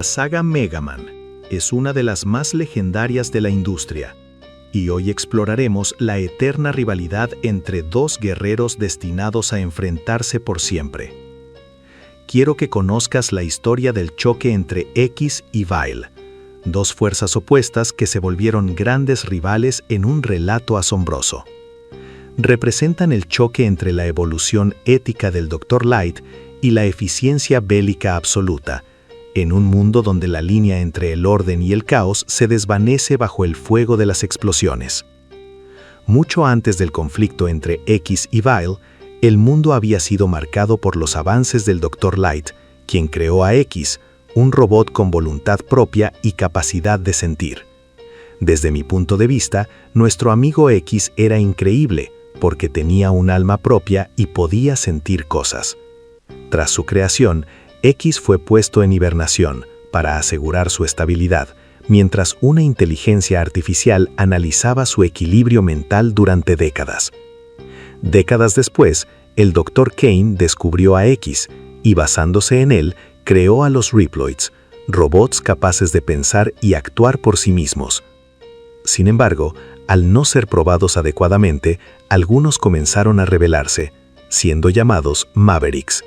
saga Mega Man es una de las más legendarias de la industria, y hoy exploraremos la eterna rivalidad entre dos guerreros destinados a enfrentarse por siempre. Quiero que conozcas la historia del choque entre X y Vile, dos fuerzas opuestas que se volvieron grandes rivales en un relato asombroso. Representan el choque entre la evolución ética del Dr. Light y la eficiencia bélica absoluta, en un mundo donde la línea entre el orden y el caos se desvanece bajo el fuego de las explosiones. Mucho antes del conflicto entre X y Vile, el mundo había sido marcado por los avances del Dr. Light, quien creó a X, un robot con voluntad propia y capacidad de sentir. Desde mi punto de vista, nuestro amigo X era increíble, porque tenía un alma propia y podía sentir cosas. Tras su creación, X fue puesto en hibernación para asegurar su estabilidad, mientras una inteligencia artificial analizaba su equilibrio mental durante décadas. Décadas después, el Dr. Kane descubrió a X y, basándose en él, creó a los Reploids, robots capaces de pensar y actuar por sí mismos. Sin embargo, al no ser probados adecuadamente, algunos comenzaron a rebelarse, siendo llamados Mavericks.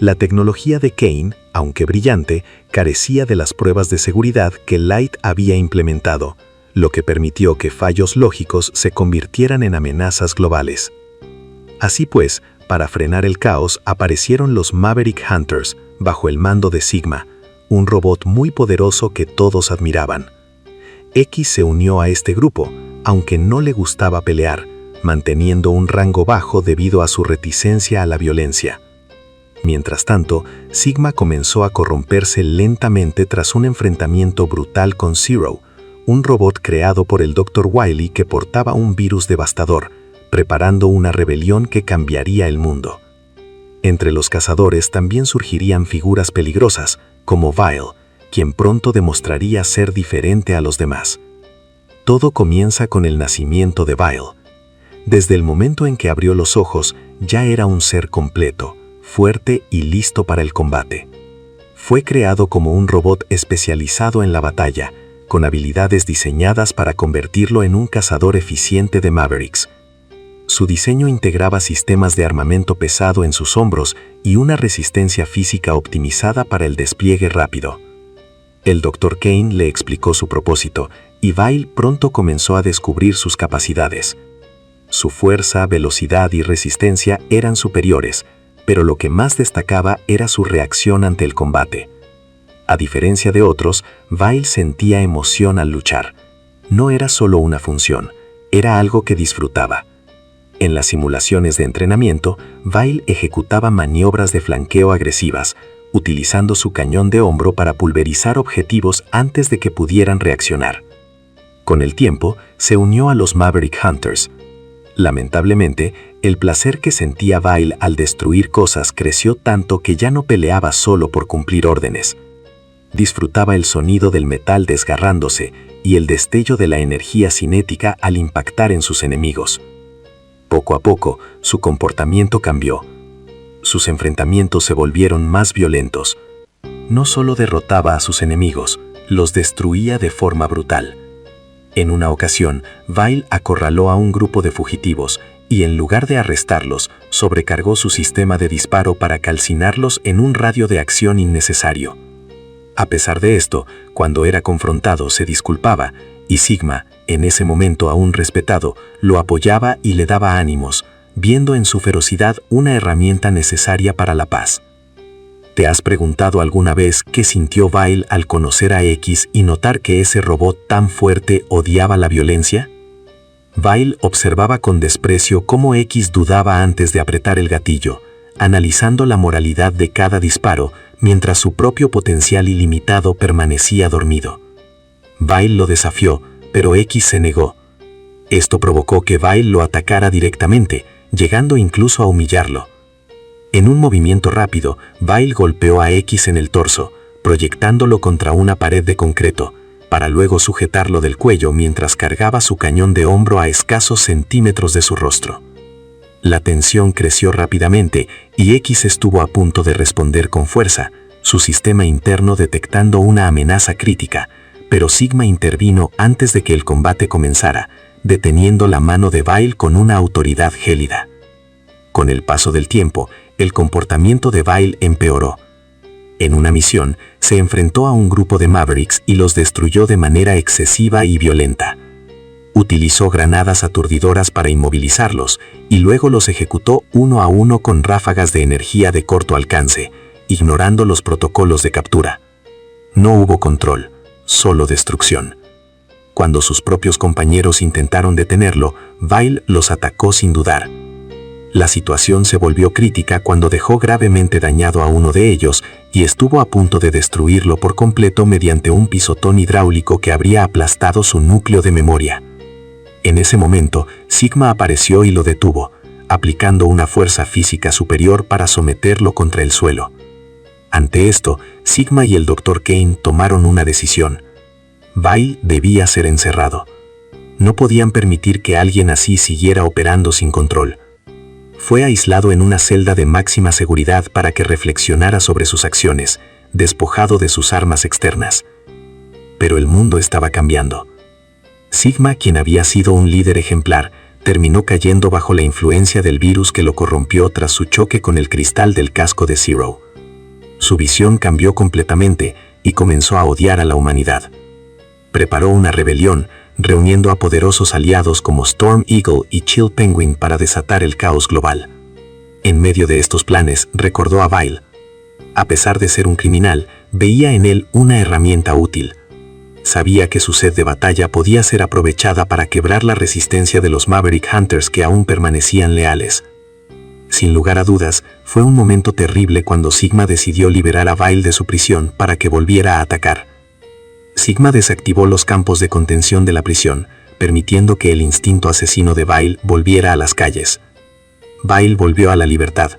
La tecnología de Kane, aunque brillante, carecía de las pruebas de seguridad que Light había implementado, lo que permitió que fallos lógicos se convirtieran en amenazas globales. Así pues, para frenar el caos aparecieron los Maverick Hunters, bajo el mando de Sigma, un robot muy poderoso que todos admiraban. X se unió a este grupo, aunque no le gustaba pelear, manteniendo un rango bajo debido a su reticencia a la violencia. Mientras tanto, Sigma comenzó a corromperse lentamente tras un enfrentamiento brutal con Zero, un robot creado por el Dr. Wily que portaba un virus devastador, preparando una rebelión que cambiaría el mundo. Entre los cazadores también surgirían figuras peligrosas, como Vile, quien pronto demostraría ser diferente a los demás. Todo comienza con el nacimiento de Vile. Desde el momento en que abrió los ojos, ya era un ser completo, fuerte y listo para el combate. Fue creado como un robot especializado en la batalla, con habilidades diseñadas para convertirlo en un cazador eficiente de Mavericks. Su diseño integraba sistemas de armamento pesado en sus hombros y una resistencia física optimizada para el despliegue rápido. El Dr. Kane le explicó su propósito, y Vile pronto comenzó a descubrir sus capacidades. Su fuerza, velocidad y resistencia eran superiores, pero lo que más destacaba era su reacción ante el combate. A diferencia de otros, Vile sentía emoción al luchar. No era solo una función, era algo que disfrutaba. En las simulaciones de entrenamiento, Vile ejecutaba maniobras de flanqueo agresivas, utilizando su cañón de hombro para pulverizar objetivos antes de que pudieran reaccionar. Con el tiempo, se unió a los Maverick Hunters. Lamentablemente, el placer que sentía Vile al destruir cosas creció tanto que ya no peleaba solo por cumplir órdenes. Disfrutaba el sonido del metal desgarrándose y el destello de la energía cinética al impactar en sus enemigos. Poco a poco, su comportamiento cambió. Sus enfrentamientos se volvieron más violentos. No solo derrotaba a sus enemigos, los destruía de forma brutal. En una ocasión, Vile acorraló a un grupo de fugitivos y, en lugar de arrestarlos, sobrecargó su sistema de disparo para calcinarlos en un radio de acción innecesario. A pesar de esto, cuando era confrontado se disculpaba, y Sigma, en ese momento aún respetado, lo apoyaba y le daba ánimos, viendo en su ferocidad una herramienta necesaria para la paz. ¿Te has preguntado alguna vez qué sintió Vile al conocer a X y notar que ese robot tan fuerte odiaba la violencia? Vile observaba con desprecio cómo X dudaba antes de apretar el gatillo, analizando la moralidad de cada disparo, mientras su propio potencial ilimitado permanecía dormido. Vile lo desafió, pero X se negó. Esto provocó que Vile lo atacara directamente, llegando incluso a humillarlo. En un movimiento rápido, Vile golpeó a X en el torso, proyectándolo contra una pared de concreto, para luego sujetarlo del cuello mientras cargaba su cañón de hombro a escasos centímetros de su rostro. La tensión creció rápidamente y X estuvo a punto de responder con fuerza, su sistema interno detectando una amenaza crítica, pero Sigma intervino antes de que el combate comenzara, deteniendo la mano de Vile con una autoridad gélida. Con el paso del tiempo, el comportamiento de Vile empeoró. En una misión, se enfrentó a un grupo de Mavericks y los destruyó de manera excesiva y violenta. Utilizó granadas aturdidoras para inmovilizarlos y luego los ejecutó uno a uno con ráfagas de energía de corto alcance, ignorando los protocolos de captura. No hubo control, solo destrucción. Cuando sus propios compañeros intentaron detenerlo, Vile los atacó sin dudar. La situación se volvió crítica cuando dejó gravemente dañado a uno de ellos y estuvo a punto de destruirlo por completo mediante un pisotón hidráulico que habría aplastado su núcleo de memoria. En ese momento, Sigma apareció y lo detuvo, aplicando una fuerza física superior para someterlo contra el suelo. Ante esto, Sigma y el Dr. Kane tomaron una decisión. Vile debía ser encerrado. No podían permitir que alguien así siguiera operando sin control. Fue aislado en una celda de máxima seguridad para que reflexionara sobre sus acciones, despojado de sus armas externas. Pero el mundo estaba cambiando. Sigma, quien había sido un líder ejemplar, terminó cayendo bajo la influencia del virus que lo corrompió tras su choque con el cristal del casco de Zero. Su visión cambió completamente y comenzó a odiar a la humanidad. Preparó una rebelión, reuniendo a poderosos aliados como Storm Eagle y Chill Penguin para desatar el caos global. En medio de estos planes, recordó a Vile. A pesar de ser un criminal, veía en él una herramienta útil. Sabía que su sed de batalla podía ser aprovechada para quebrar la resistencia de los Maverick Hunters que aún permanecían leales. Sin lugar a dudas, fue un momento terrible cuando Sigma decidió liberar a Vile de su prisión para que volviera a atacar. Sigma desactivó los campos de contención de la prisión, permitiendo que el instinto asesino de Vile volviera a las calles. Vile volvió a la libertad,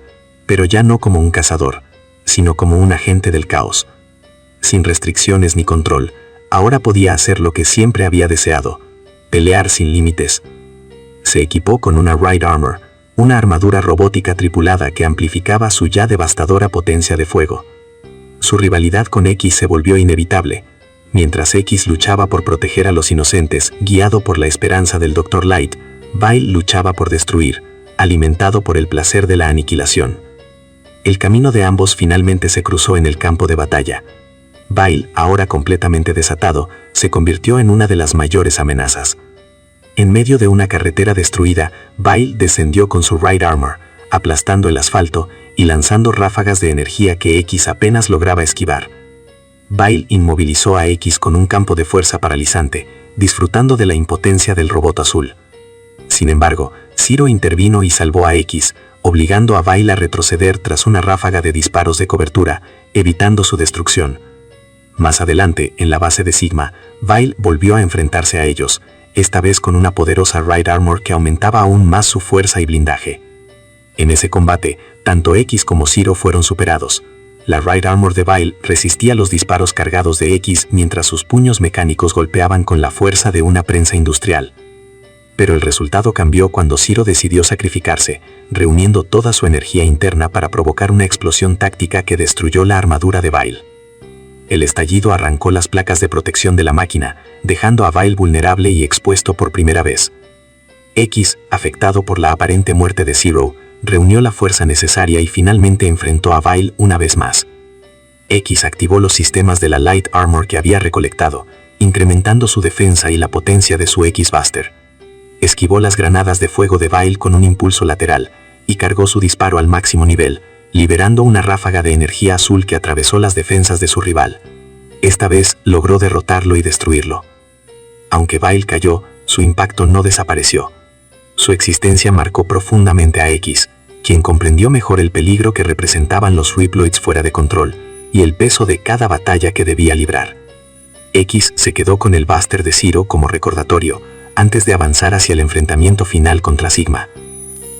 pero ya no como un cazador, sino como un agente del caos. Sin restricciones ni control, ahora podía hacer lo que siempre había deseado: pelear sin límites. Se equipó con una Ride Armor, una armadura robótica tripulada que amplificaba su ya devastadora potencia de fuego. Su rivalidad con X se volvió inevitable. Mientras X luchaba por proteger a los inocentes, guiado por la esperanza del Dr. Light, Vile luchaba por destruir, alimentado por el placer de la aniquilación. El camino de ambos finalmente se cruzó en el campo de batalla. Vile, ahora completamente desatado, se convirtió en una de las mayores amenazas. En medio de una carretera destruida, Vile descendió con su Ride Armor, aplastando el asfalto y lanzando ráfagas de energía que X apenas lograba esquivar. Vile inmovilizó a X con un campo de fuerza paralizante, disfrutando de la impotencia del robot azul. Sin embargo, Zero intervino y salvó a X, obligando a Vile a retroceder tras una ráfaga de disparos de cobertura, evitando su destrucción. Más adelante, en la base de Sigma, Vile volvió a enfrentarse a ellos, esta vez con una poderosa Ride Armor que aumentaba aún más su fuerza y blindaje. En ese combate, tanto X como Zero fueron superados. La Ride Armor de Vile resistía los disparos cargados de X mientras sus puños mecánicos golpeaban con la fuerza de una prensa industrial. Pero el resultado cambió cuando Zero decidió sacrificarse, reuniendo toda su energía interna para provocar una explosión táctica que destruyó la armadura de Vile. El estallido arrancó las placas de protección de la máquina, dejando a Vile vulnerable y expuesto por primera vez. X, afectado por la aparente muerte de Zero, reunió la fuerza necesaria y finalmente enfrentó a Vile una vez más. X activó los sistemas de la Light Armor que había recolectado, incrementando su defensa y la potencia de su X-Buster. Esquivó las granadas de fuego de Vile con un impulso lateral y cargó su disparo al máximo nivel, liberando una ráfaga de energía azul que atravesó las defensas de su rival. Esta vez logró derrotarlo y destruirlo. Aunque Vile cayó, su impacto no desapareció. Su existencia marcó profundamente a X, quien comprendió mejor el peligro que representaban los Riploids fuera de control y el peso de cada batalla que debía librar. X se quedó con el Buster de Zero como recordatorio, antes de avanzar hacia el enfrentamiento final contra Sigma.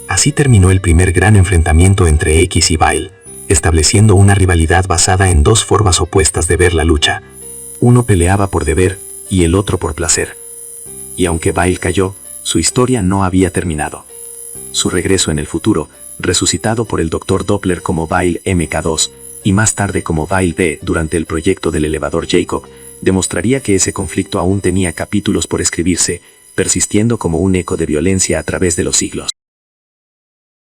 Así terminó el primer gran enfrentamiento entre X y Vile, estableciendo una rivalidad basada en dos formas opuestas de ver la lucha. Uno peleaba por deber y el otro por placer. Y aunque Vile cayó, su historia no había terminado. Su regreso en el futuro, resucitado por el Dr. Doppler como Vile MK2, y más tarde como Vile B durante el proyecto del elevador Jacob, demostraría que ese conflicto aún tenía capítulos por escribirse, persistiendo como un eco de violencia a través de los siglos.